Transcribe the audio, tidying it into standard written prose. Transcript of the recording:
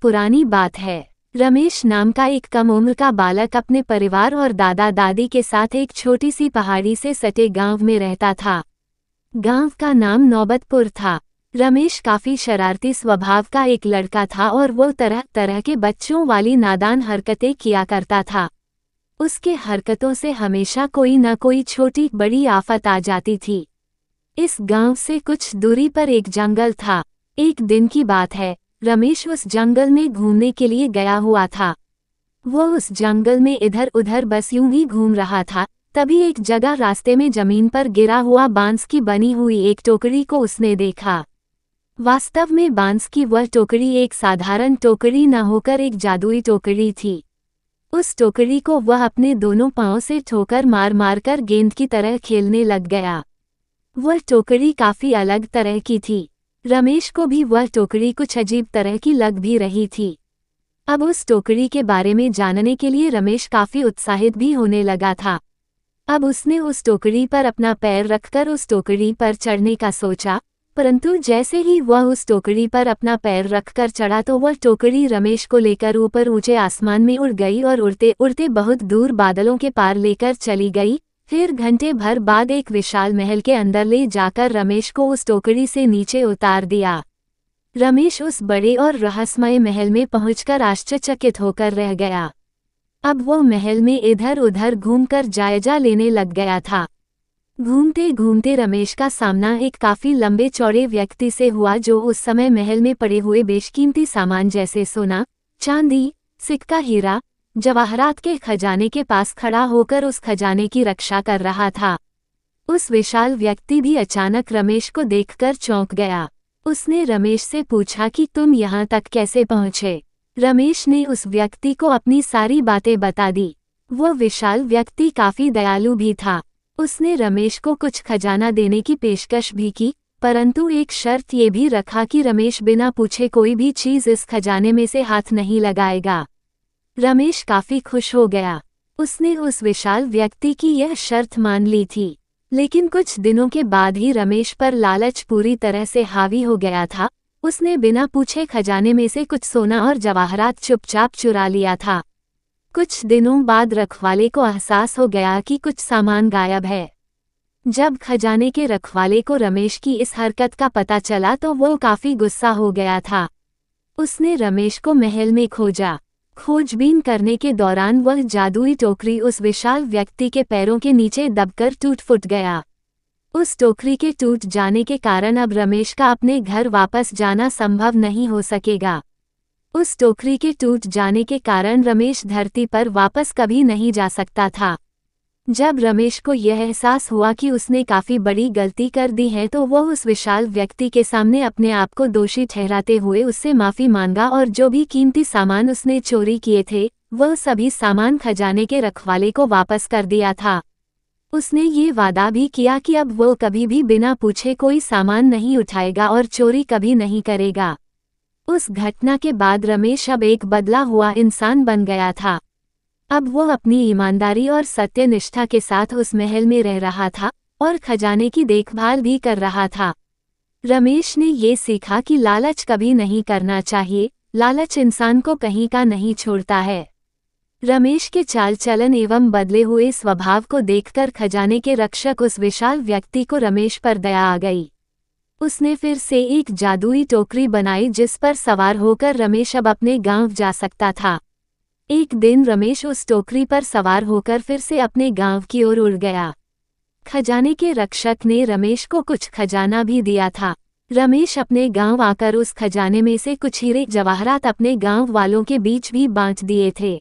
पुरानी बात है। रमेश नाम का एक कम उम्र का बालक अपने परिवार और दादा दादी के साथ एक छोटी सी पहाड़ी से सटे गांव में रहता था। गांव का नाम नौबतपुर था। रमेश काफी शरारती स्वभाव का एक लड़का था और वो तरह तरह के बच्चों वाली नादान हरकतें किया करता था। उसके हरकतों से हमेशा कोई न कोई छोटी बड़ी आफत आ जाती थी। इस गांव से कुछ दूरी पर एक जंगल था। एक दिन की बात है, रमेश उस जंगल में घूमने के लिए गया हुआ था। वो उस जंगल में इधर उधर बस यूं ही घूम रहा था, तभी एक जगह रास्ते में जमीन पर गिरा हुआ बांस की बनी हुई एक टोकरी को उसने देखा। वास्तव में बांस की वह टोकरी एक साधारण टोकरी न होकर एक जादुई टोकरी थी। उस टोकरी को वह अपने दोनों पांव से ठोकर मार मार कर गेंद की तरह खेलने लग गया। वह टोकरी काफी अलग तरह की थी। रमेश को भी वह टोकरी कुछ अजीब तरह की लग भी रही थी। अब उस टोकरी के बारे में जानने के लिए रमेश काफी उत्साहित भी होने लगा था। अब उसने उस टोकरी पर अपना पैर रखकर उस टोकरी पर चढ़ने का सोचा, परंतु जैसे ही वह उस टोकरी पर अपना पैर रखकर चढ़ा तो वह टोकरी रमेश को लेकर ऊपर ऊंचे आसमान में उड़ गई और उड़ते उड़ते बहुत दूर बादलों के पार लेकर चली गई। फिर घंटे भर बाद एक विशाल महल के अंदर ले जाकर रमेश को उस टोकरी से नीचे उतार दिया। रमेश उस बड़े और रहस्यमय महल में पहुंचकर आश्चर्यचकित होकर रह गया। अब वो महल में इधर उधर घूमकर जायजा लेने लग गया था। घूमते घूमते रमेश का सामना एक काफी लंबे चौड़े व्यक्ति से हुआ, जो उस समय महल में पड़े हुए बेशकीमती सामान जैसे सोना, चांदी, सिक्का, हीरा, जवाहरात के खजाने के पास खड़ा होकर उस खजाने की रक्षा कर रहा था। उस विशाल व्यक्ति भी अचानक रमेश को देखकर चौंक गया। उसने रमेश से पूछा कि तुम यहाँ तक कैसे पहुँचे। रमेश ने उस व्यक्ति को अपनी सारी बातें बता दी। वो विशाल व्यक्ति काफी दयालु भी था। उसने रमेश को कुछ खजाना देने की पेशकश भी की, परंतु एक शर्त ये भी रखा कि रमेश बिना पूछे कोई भी चीज इस खजाने में से हाथ नहीं लगाएगा। रमेश काफी खुश हो गया। उसने उस विशाल व्यक्ति की यह शर्त मान ली थी। लेकिन कुछ दिनों के बाद ही रमेश पर लालच पूरी तरह से हावी हो गया था। उसने बिना पूछे खजाने में से कुछ सोना और जवाहरात चुपचाप चुरा लिया था। कुछ दिनों बाद रखवाले को एहसास हो गया कि कुछ सामान गायब है। जब खजाने के रखवाले को रमेश की इस हरकत का पता चला तो वो काफी गुस्सा हो गया था। उसने रमेश को महल में खोजा। खोजबीन करने के दौरान वह जादुई टोकरी उस विशाल व्यक्ति के पैरों के नीचे दबकर टूट फूट गया। उस टोकरी के टूट जाने के कारण अब रमेश का अपने घर वापस जाना संभव नहीं हो सकेगा। उस टोकरी के टूट जाने के कारण रमेश धरती पर वापस कभी नहीं जा सकता था। जब रमेश को यह एहसास हुआ कि उसने काफी बड़ी गलती कर दी है तो वह उस विशाल व्यक्ति के सामने अपने आप को दोषी ठहराते हुए उससे माफी मांगा और जो भी कीमती सामान उसने चोरी किए थे वह सभी सामान खजाने के रखवाले को वापस कर दिया था। उसने ये वादा भी किया कि अब वो कभी भी बिना पूछे कोई सामान नहीं उठाएगा और चोरी कभी नहीं करेगा। उस घटना के बाद रमेश अब एक बदला हुआ इंसान बन गया था। अब वो अपनी ईमानदारी और सत्यनिष्ठा के साथ उस महल में रह रहा था और खजाने की देखभाल भी कर रहा था। रमेश ने ये सीखा कि लालच कभी नहीं करना चाहिए। लालच इंसान को कहीं का नहीं छोड़ता है। रमेश के चाल चलन एवं बदले हुए स्वभाव को देखकर खजाने के रक्षक उस विशाल व्यक्ति को रमेश पर दया आ गई। उसने फिर से एक जादुई टोकरी बनाई जिस पर सवार होकर रमेश अब अपने गांव जा सकता था। एक दिन रमेश उस टोकरी पर सवार होकर फिर से अपने गांव की ओर उड़ गया। खजाने के रक्षक ने रमेश को कुछ खजाना भी दिया था। रमेश अपने गांव आकर उस खजाने में से कुछ हीरे जवाहरात अपने गांव वालों के बीच भी बांट दिए थे।